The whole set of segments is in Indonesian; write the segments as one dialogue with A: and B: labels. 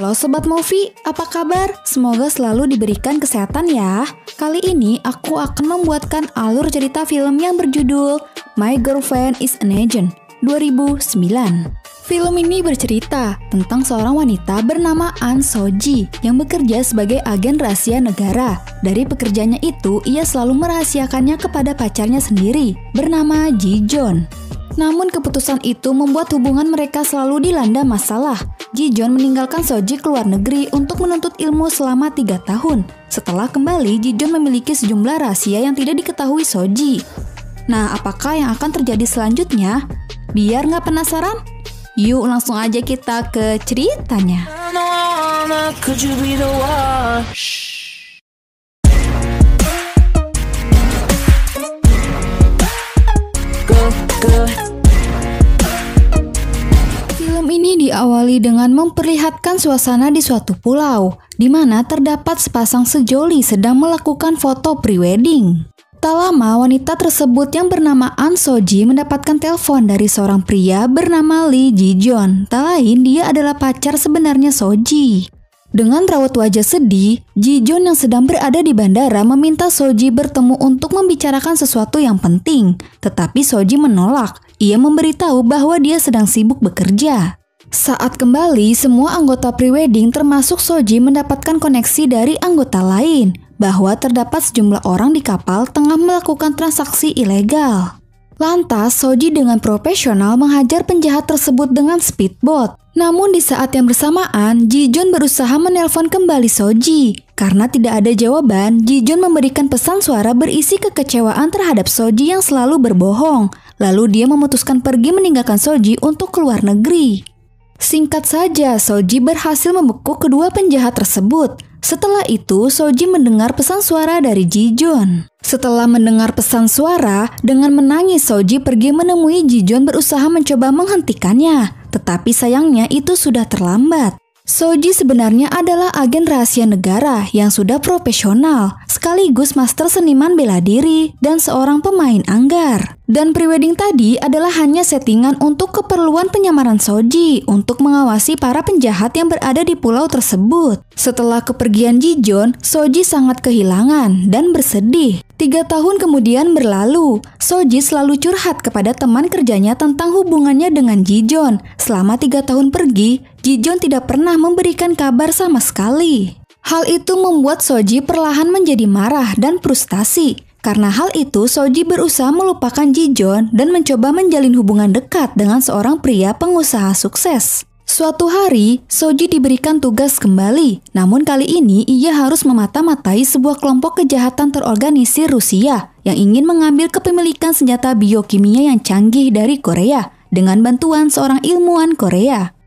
A: Halo Sobat Movie, apa kabar? Semoga selalu diberikan kesehatan ya. Kali ini aku akan membuatkan alur cerita film yang berjudul My Girlfriend is an Agent 2009. Film ini bercerita tentang seorang wanita bernama An So-ji yang bekerja sebagai agen rahasia negara. Dari pekerjaannya itu, ia selalu merahasiakannya kepada pacarnya sendiri bernama Ji-jeon. Namun keputusan itu membuat hubungan mereka selalu dilanda masalah. Ji-jeon meninggalkan So-ji ke luar negeri untuk menuntut ilmu selama 3 tahun. Setelah kembali, Ji-jeon memiliki sejumlah rahasia yang tidak diketahui So-ji. Nah, apakah yang akan terjadi selanjutnya? Biar nggak penasaran? Yuk langsung aja kita ke ceritanya. Film ini diawali dengan memperlihatkan suasana di suatu pulau, di mana terdapat sepasang sejoli sedang melakukan foto prewedding. Tak lama, wanita tersebut yang bernama An So-ji mendapatkan telepon dari seorang pria bernama Lee Ji-jeon. Tak lain, dia adalah pacar sebenarnya So-ji. Dengan raut wajah sedih, Ji-jeon yang sedang berada di bandara meminta So-ji bertemu untuk membicarakan sesuatu yang penting. Tetapi So-ji menolak. Ia memberitahu bahwa dia sedang sibuk bekerja. Saat kembali, semua anggota prewedding termasuk So-ji mendapatkan koneksi dari anggota lain bahwa terdapat sejumlah orang di kapal tengah melakukan transaksi ilegal. Lantas, So-ji dengan profesional menghajar penjahat tersebut dengan speedboat. Namun di saat yang bersamaan, Ji-jeon berusaha menelpon kembali So-ji. Karena tidak ada jawaban, Ji-jeon memberikan pesan suara berisi kekecewaan terhadap So-ji yang selalu berbohong. Lalu dia memutuskan pergi meninggalkan So-ji untuk keluar negeri. Singkat saja, So-ji berhasil membekuk kedua penjahat tersebut. Setelah itu, So-ji mendengar pesan suara dari Ji-jeon. Setelah mendengar pesan suara, dengan menangis So-ji pergi menemui Ji-jeon berusaha mencoba menghentikannya. Tetapi sayangnya itu sudah terlambat. So-ji sebenarnya adalah agen rahasia negara yang sudah profesional, sekaligus master seniman bela diri dan seorang pemain anggar. Dan prewedding tadi adalah hanya settingan untuk keperluan penyamaran So-ji untuk mengawasi para penjahat yang berada di pulau tersebut. Setelah kepergian Ji-jeon, So-ji sangat kehilangan dan bersedih. 3 tahun kemudian berlalu, So-ji selalu curhat kepada teman kerjanya tentang hubungannya dengan Ji-jeon. Selama 3 tahun pergi, Ji-jeon tidak pernah memberikan kabar sama sekali. Hal itu membuat So-ji perlahan menjadi marah dan frustasi. Karena hal itu, So-ji berusaha melupakan Ji-jeon dan mencoba menjalin hubungan dekat dengan seorang pria pengusaha sukses. Suatu hari, So-ji diberikan tugas kembali. Namun kali ini ia harus memata-matai sebuah kelompok kejahatan terorganisir Rusia yang ingin mengambil kepemilikan senjata biokimia yang canggih dari Korea dengan bantuan seorang ilmuwan Korea.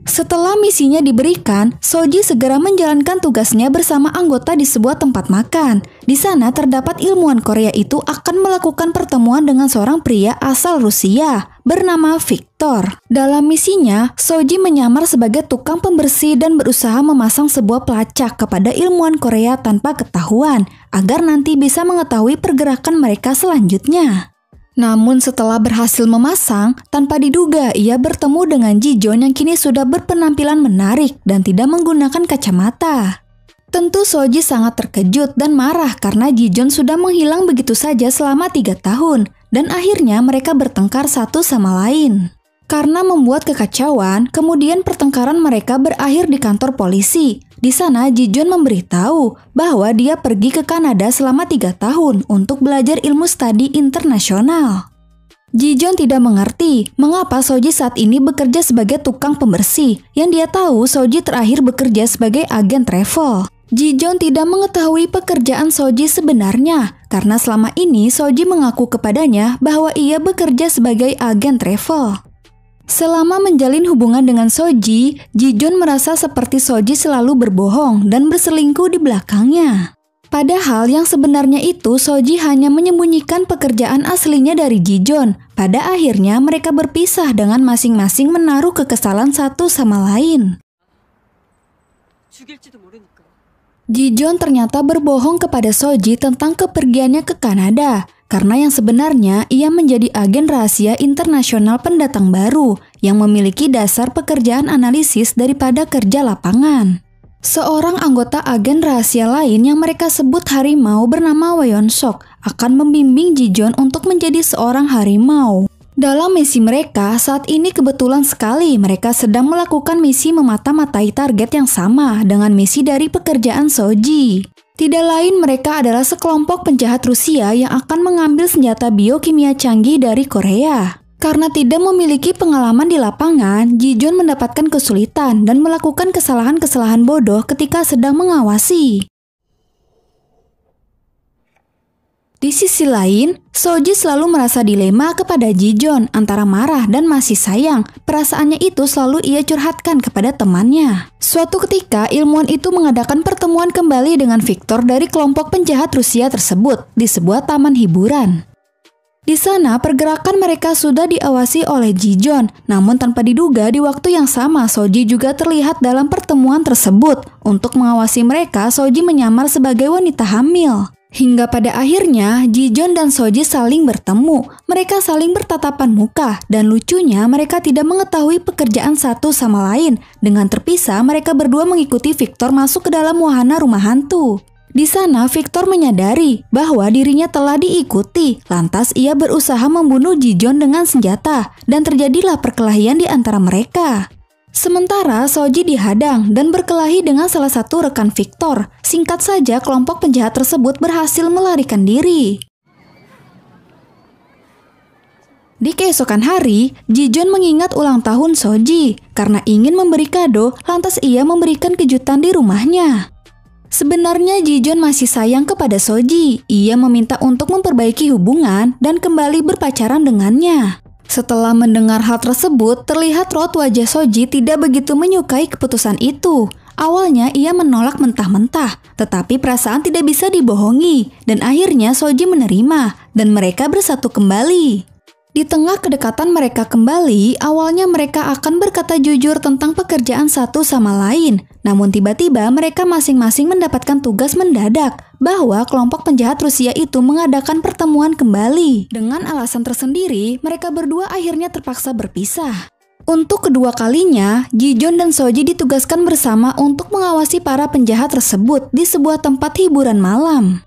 A: Setelah misinya diberikan, So-ji segera menjalankan tugasnya bersama anggota di sebuah tempat makan. Di sana terdapat ilmuwan Korea itu akan melakukan pertemuan dengan seorang pria asal Rusia bernama Victor. Dalam misinya, So-ji menyamar sebagai tukang pembersih dan berusaha memasang sebuah pelacak kepada ilmuwan Korea tanpa ketahuan, agar nanti bisa mengetahui pergerakan mereka selanjutnya. Namun setelah berhasil memasang, tanpa diduga ia bertemu dengan Ji-jeon yang kini sudah berpenampilan menarik dan tidak menggunakan kacamata. Tentu So-ji sangat terkejut dan marah karena Ji-jeon sudah menghilang begitu saja selama 3 tahun dan akhirnya mereka bertengkar satu sama lain. Karena membuat kekacauan, kemudian pertengkaran mereka berakhir di kantor polisi. Di sana Ji-jeon memberitahu bahwa dia pergi ke Kanada selama 3 tahun untuk belajar ilmu studi internasional. Ji-jeon tidak mengerti mengapa So-ji saat ini bekerja sebagai tukang pembersih. Yang dia tahu So-ji terakhir bekerja sebagai agen travel. Ji-jeon tidak mengetahui pekerjaan So-ji sebenarnya karena selama ini So-ji mengaku kepadanya bahwa ia bekerja sebagai agen travel. Selama menjalin hubungan dengan So-ji, Ji-jeon merasa seperti So-ji selalu berbohong dan berselingkuh di belakangnya. Padahal yang sebenarnya itu So-ji hanya menyembunyikan pekerjaan aslinya dari Ji-jeon. Pada akhirnya mereka berpisah dengan masing-masing menaruh kekesalan satu sama lain. Ji-jeon ternyata berbohong kepada So-ji tentang kepergiannya ke Kanada. karena yang sebenarnya ia menjadi agen rahasia internasional pendatang baru yang memiliki dasar pekerjaan analisis daripada kerja lapangan. Seorang anggota agen rahasia lain yang mereka sebut harimau bernama Won Sok akan membimbing Ji-jeon untuk menjadi seorang harimau. Dalam misi mereka, saat ini kebetulan sekali mereka sedang melakukan misi memata-matai target yang sama dengan misi dari pekerjaan Soji. Tidak lain mereka adalah sekelompok penjahat Rusia yang akan mengambil senjata biokimia canggih dari Korea. Karena tidak memiliki pengalaman di lapangan, Ji-jeon mendapatkan kesulitan dan melakukan kesalahan-kesalahan bodoh ketika sedang mengawasi. Di sisi lain, Soji selalu merasa dilema kepada Ji-jeon antara marah dan masih sayang. Perasaannya itu selalu ia curhatkan kepada temannya. Suatu ketika, ilmuwan itu mengadakan pertemuan kembali dengan Victor dari kelompok penjahat Rusia tersebut di sebuah taman hiburan. Di sana, pergerakan mereka sudah diawasi oleh Ji-jeon, namun tanpa diduga di waktu yang sama Soji juga terlihat dalam pertemuan tersebut. Untuk mengawasi mereka, Soji menyamar sebagai wanita hamil. Hingga pada akhirnya, Ji-jeon dan Soji saling bertemu. Mereka saling bertatapan muka, dan lucunya mereka tidak mengetahui pekerjaan satu sama lain. Dengan terpisah, mereka berdua mengikuti Victor masuk ke dalam wahana rumah hantu. Di sana, Victor menyadari bahwa dirinya telah diikuti. Lantas ia berusaha membunuh Ji-jeon dengan senjata, dan terjadilah perkelahian di antara mereka. Sementara Soji dihadang dan berkelahi dengan salah satu rekan Victor. Singkat saja, kelompok penjahat tersebut berhasil melarikan diri. Di keesokan hari, Ji-jeon mengingat ulang tahun Soji. Karena ingin memberi kado, lantas ia memberikan kejutan di rumahnya. Sebenarnya Ji-jeon masih sayang kepada Soji. Ia meminta untuk memperbaiki hubungan dan kembali berpacaran dengannya. Setelah mendengar hal tersebut, terlihat raut wajah Soji tidak begitu menyukai keputusan itu. Awalnya ia menolak mentah-mentah, tetapi perasaan tidak bisa dibohongi, dan akhirnya Soji menerima, dan mereka bersatu kembali. Di tengah kedekatan mereka kembali, awalnya mereka akan berkata jujur tentang pekerjaan satu sama lain. Namun tiba-tiba mereka masing-masing mendapatkan tugas mendadak bahwa kelompok penjahat Rusia itu mengadakan pertemuan kembali. Dengan alasan tersendiri, mereka berdua akhirnya terpaksa berpisah. Untuk kedua kalinya, Ji-jeon dan Soji ditugaskan bersama untuk mengawasi para penjahat tersebut di sebuah tempat hiburan malam.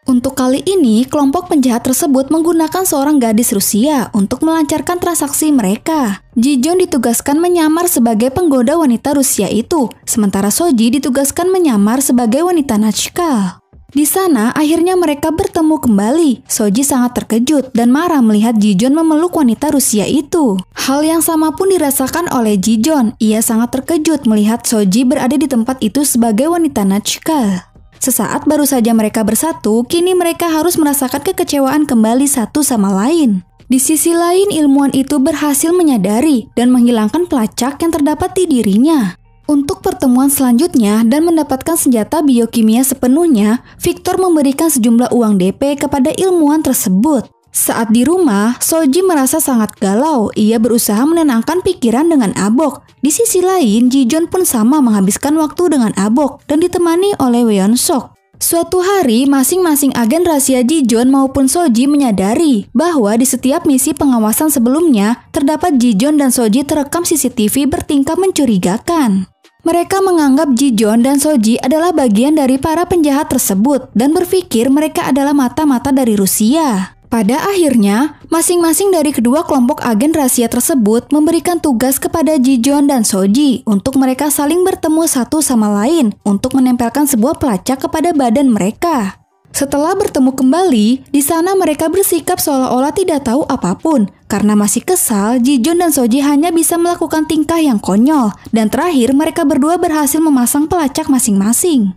A: Untuk kali ini, kelompok penjahat tersebut menggunakan seorang gadis Rusia untuk melancarkan transaksi mereka. Ji-jeon ditugaskan menyamar sebagai penggoda wanita Rusia itu, sementara Soji ditugaskan menyamar sebagai wanita Nachkal. Di sana, akhirnya mereka bertemu kembali. Soji sangat terkejut dan marah melihat Ji-jeon memeluk wanita Rusia itu. Hal yang sama pun dirasakan oleh Ji-jeon. Ia sangat terkejut melihat Soji berada di tempat itu sebagai wanita Nachkal. Sesaat baru saja mereka bersatu, kini mereka harus merasakan kekecewaan kembali satu sama lain. Di sisi lain, ilmuwan itu berhasil menyadari dan menghilangkan pelacak yang terdapat di dirinya. Untuk pertemuan selanjutnya dan mendapatkan senjata biokimia sepenuhnya, Victor memberikan sejumlah uang DP kepada ilmuwan tersebut. Saat di rumah, Soji merasa sangat galau. Ia berusaha menenangkan pikiran dengan Abok. Di sisi lain, Ji-jeon pun sama menghabiskan waktu dengan Abok dan ditemani oleh Won Sok. Suatu hari, masing-masing agen rahasia Ji-jeon maupun Soji menyadari bahwa di setiap misi pengawasan sebelumnya, terdapat Ji-jeon dan Soji terekam CCTV bertingkah mencurigakan. Mereka menganggap Ji-jeon dan Soji adalah bagian dari para penjahat tersebut dan berpikir mereka adalah mata-mata dari Rusia. Pada akhirnya, masing-masing dari kedua kelompok agen rahasia tersebut memberikan tugas kepada Ji-jeon dan Soji untuk mereka saling bertemu satu sama lain untuk menempelkan sebuah pelacak kepada badan mereka. Setelah bertemu kembali, di sana mereka bersikap seolah-olah tidak tahu apapun. Karena masih kesal, Ji-jeon dan Soji hanya bisa melakukan tingkah yang konyol. Dan terakhir, mereka berdua berhasil memasang pelacak masing-masing.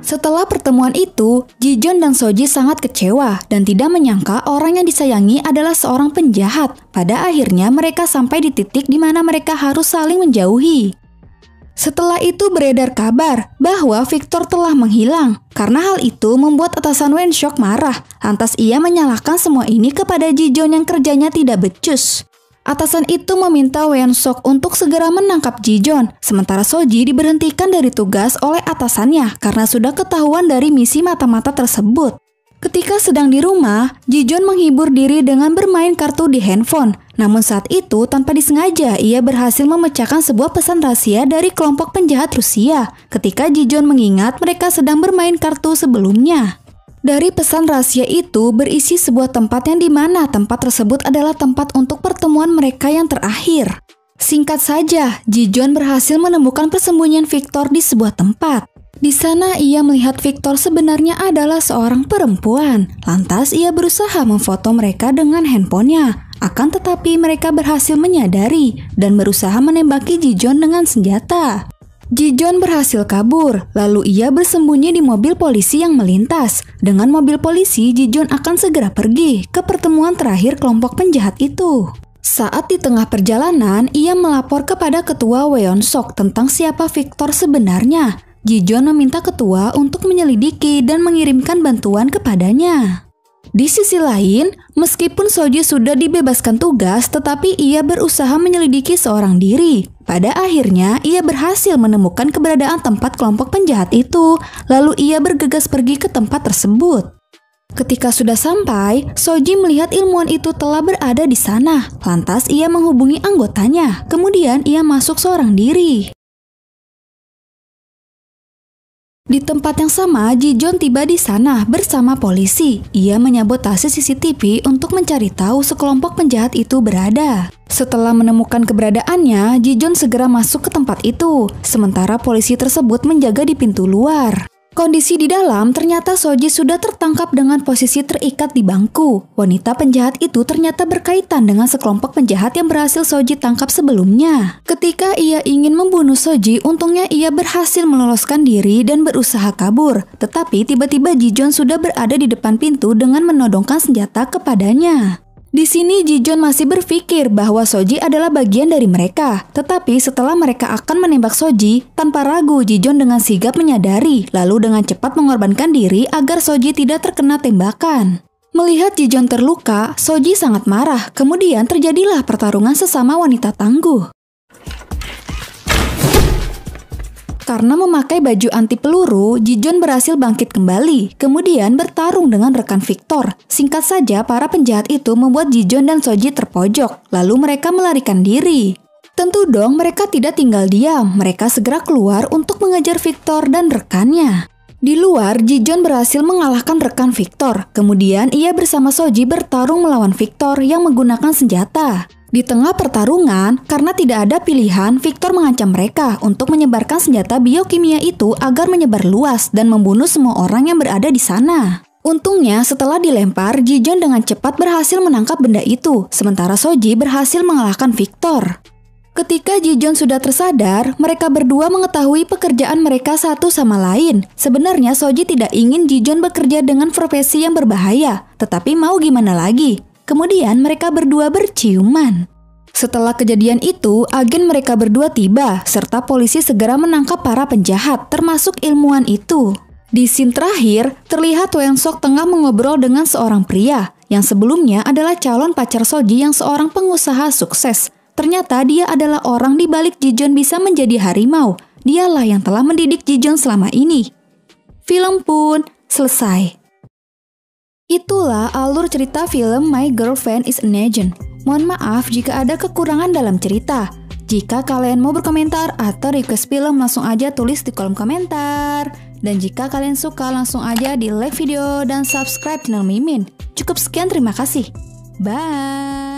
A: Setelah pertemuan itu, Ji-jeon dan Soji sangat kecewa dan tidak menyangka orang yang disayangi adalah seorang penjahat. Pada akhirnya mereka sampai di titik di mana mereka harus saling menjauhi. Setelah itu beredar kabar bahwa Victor telah menghilang. Karena hal itu membuat atasan Won Sok marah. Lantas ia menyalahkan semua ini kepada Ji-jeon yang kerjanya tidak becus. Atasan itu meminta Won-sok untuk segera menangkap Ji-jeon, sementara Soji diberhentikan dari tugas oleh atasannya karena sudah ketahuan dari misi mata-mata tersebut. Ketika sedang di rumah, Ji-jeon menghibur diri dengan bermain kartu di handphone. Namun saat itu, tanpa disengaja, ia berhasil memecahkan sebuah pesan rahasia dari kelompok penjahat Rusia. Ketika Ji-jeon mengingat mereka sedang bermain kartu sebelumnya. Dari pesan rahasia itu berisi sebuah tempat yang dimana tempat tersebut adalah tempat untuk pertemuan mereka yang terakhir. Singkat saja, Ji-jeon berhasil menemukan persembunyian Victor di sebuah tempat. Di sana ia melihat Victor sebenarnya adalah seorang perempuan. Lantas ia berusaha memfoto mereka dengan handphonenya. Akan tetapi mereka berhasil menyadari dan berusaha menembaki Ji-jeon dengan senjata. Ji-jeon berhasil kabur, lalu ia bersembunyi di mobil polisi yang melintas. Dengan mobil polisi, Ji-jeon akan segera pergi ke pertemuan terakhir kelompok penjahat itu. Saat di tengah perjalanan, ia melapor kepada ketua Won-sok tentang siapa Victor sebenarnya. Ji-jeon meminta ketua untuk menyelidiki dan mengirimkan bantuan kepadanya. Di sisi lain, meskipun Soji sudah dibebaskan tugas, tetapi ia berusaha menyelidiki seorang diri. Pada akhirnya, ia berhasil menemukan keberadaan tempat kelompok penjahat itu, lalu ia bergegas pergi ke tempat tersebut. Ketika sudah sampai, Soji melihat ilmuwan itu telah berada di sana. Lantas ia menghubungi anggotanya, kemudian ia masuk seorang diri. Di tempat yang sama, Ji-jeon tiba di sana bersama polisi. Ia menyabotase CCTV untuk mencari tahu sekelompok penjahat itu berada. Setelah menemukan keberadaannya, Ji-jeon segera masuk ke tempat itu, sementara polisi tersebut menjaga di pintu luar. Kondisi di dalam, ternyata Soji sudah tertangkap dengan posisi terikat di bangku. Wanita penjahat itu ternyata berkaitan dengan sekelompok penjahat yang berhasil Soji tangkap sebelumnya. Ketika ia ingin membunuh Soji, untungnya ia berhasil meloloskan diri dan berusaha kabur. Tetapi tiba-tiba Ji-jeon sudah berada di depan pintu dengan menodongkan senjata kepadanya. Di sini Ji-jeon masih berpikir bahwa Soji adalah bagian dari mereka. Tetapi setelah mereka akan menembak Soji, tanpa ragu Ji-jeon dengan sigap menyadari, lalu dengan cepat mengorbankan diri agar Soji tidak terkena tembakan. Melihat Ji-jeon terluka, Soji sangat marah. Kemudian terjadilah pertarungan sesama wanita tangguh. Karena memakai baju anti peluru, Ji-jeon berhasil bangkit kembali, kemudian bertarung dengan rekan Victor. Singkat saja, para penjahat itu membuat Ji-jeon dan Soji terpojok, lalu mereka melarikan diri. Tentu dong mereka tidak tinggal diam, mereka segera keluar untuk mengejar Victor dan rekannya. Di luar, Ji-jeon berhasil mengalahkan rekan Victor, kemudian ia bersama Soji bertarung melawan Victor yang menggunakan senjata. Di tengah pertarungan, karena tidak ada pilihan, Victor mengancam mereka untuk menyebarkan senjata biokimia itu agar menyebar luas dan membunuh semua orang yang berada di sana. Untungnya, setelah dilempar, Ji-jeon dengan cepat berhasil menangkap benda itu, sementara Soji berhasil mengalahkan Victor. Ketika Ji-jeon sudah tersadar, mereka berdua mengetahui pekerjaan mereka satu sama lain. Sebenarnya Soji tidak ingin Ji-jeon bekerja dengan profesi yang berbahaya, tetapi mau gimana lagi? Kemudian mereka berdua berciuman. Setelah kejadian itu, agen mereka berdua tiba, serta polisi segera menangkap para penjahat, termasuk ilmuwan itu. Di scene terakhir, terlihat Won-sok tengah mengobrol dengan seorang pria, yang sebelumnya adalah calon pacar Soji yang seorang pengusaha sukses. Ternyata dia adalah orang di balik Ji-jeon bisa menjadi harimau. Dialah yang telah mendidik Ji-jeon selama ini. Film pun selesai. Itulah alur cerita film My Girlfriend is an Agent. Mohon maaf jika ada kekurangan dalam cerita. Jika kalian mau berkomentar atau request film, langsung aja tulis di kolom komentar. Dan jika kalian suka, langsung aja di like video dan subscribe channel Mimin. Cukup sekian, terima kasih. Bye!